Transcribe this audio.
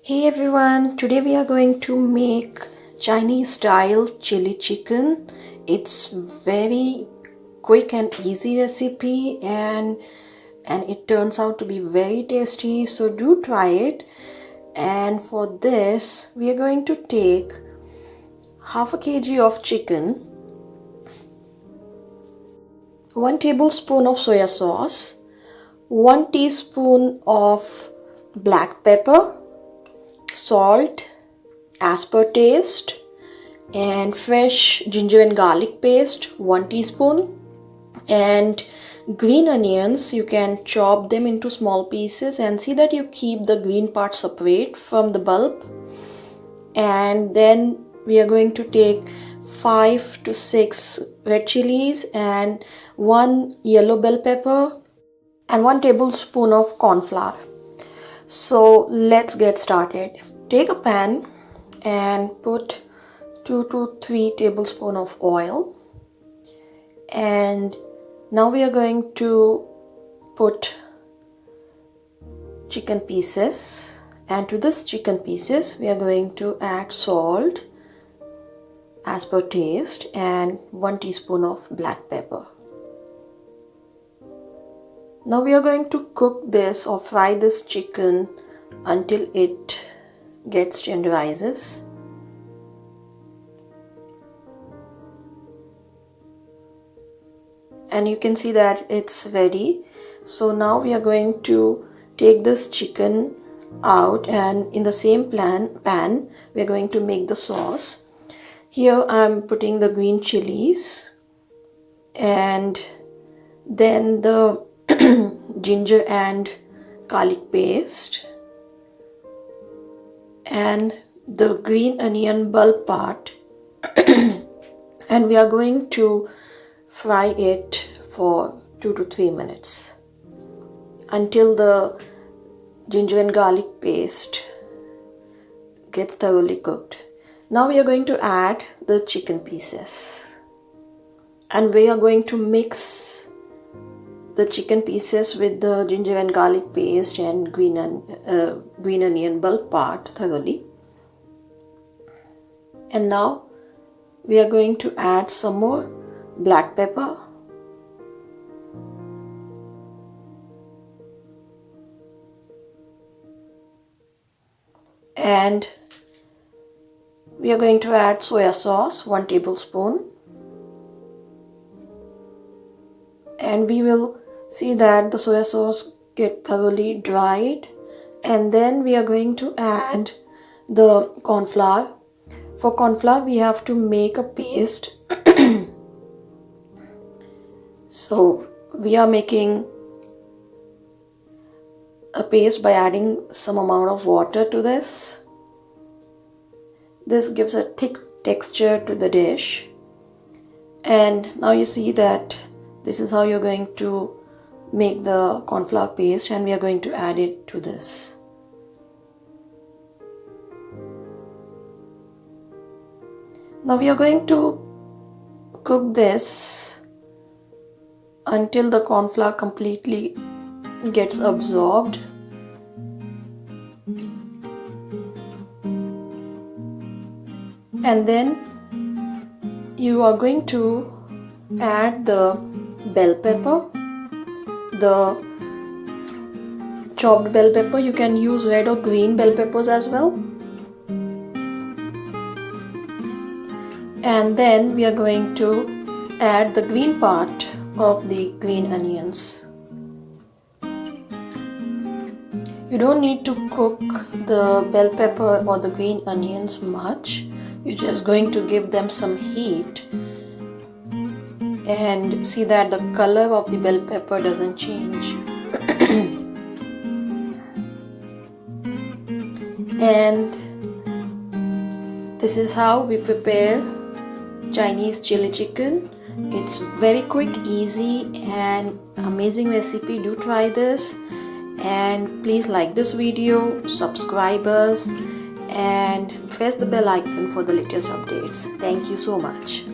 Hey everyone, today we are going to make Chinese style chili chicken. It's very quick and easy recipe and it turns out to be very tasty, so do try it. And for this we are going to take half a kg of chicken, 1 tablespoon of soya sauce, 1 teaspoon of black pepper, salt as per taste, and fresh ginger and garlic paste 1 teaspoon, and green onions. You can chop them into small pieces and see that you keep the green part separate from the bulb. And then we are going to take 5 to 6 red chilies and 1 yellow bell pepper and 1 tablespoon of corn flour. So let's get started. Take a pan and put 2 to 3 tablespoons of oil, and now we are going to put chicken pieces, and to this chicken pieces we are going to add salt as per taste and 1 teaspoon of black pepper. Now we are going to cook this or fry this chicken until it gets tenderizes. And you can see that it's ready. So now we are going to take this chicken out, and in the same pan we are going to make the sauce. Here I'm putting the green chilies and then the ginger and garlic paste and the green onion bulb part and we are going to fry it for 2 to 3 minutes until the ginger and garlic paste gets thoroughly cooked. Now we are going to add the chicken pieces, and we are going to mix the chicken pieces with the ginger and garlic paste and green onion bulb part thoroughly. And now we are going to add some more black pepper, and we are going to add soya sauce 1 tablespoon, and we will see that the soya sauce get thoroughly dried. And then we are going to add the corn flour. For corn flour we have to make a paste. So we are making a paste by adding some amount of water to this. This gives a thick texture to the dish. And now you see that this is how you're going to make the corn flour paste, and we are going to add it to this. Now we are going to cook this until the corn flour completely gets absorbed. And then you are going to add the bell pepper, the chopped bell pepper. You can use red or green bell peppers as well. And then we are going to add the green part of the green onions. You don't need to cook the bell pepper or the green onions much. You're just going to give them some heat and see that the color of the bell pepper doesn't change. And this is how we prepare Chinese chili chicken. It's very quick, easy and amazing recipe. Do try this, and please like this video, subscribe us and press the bell icon for the latest updates. Thank you so much.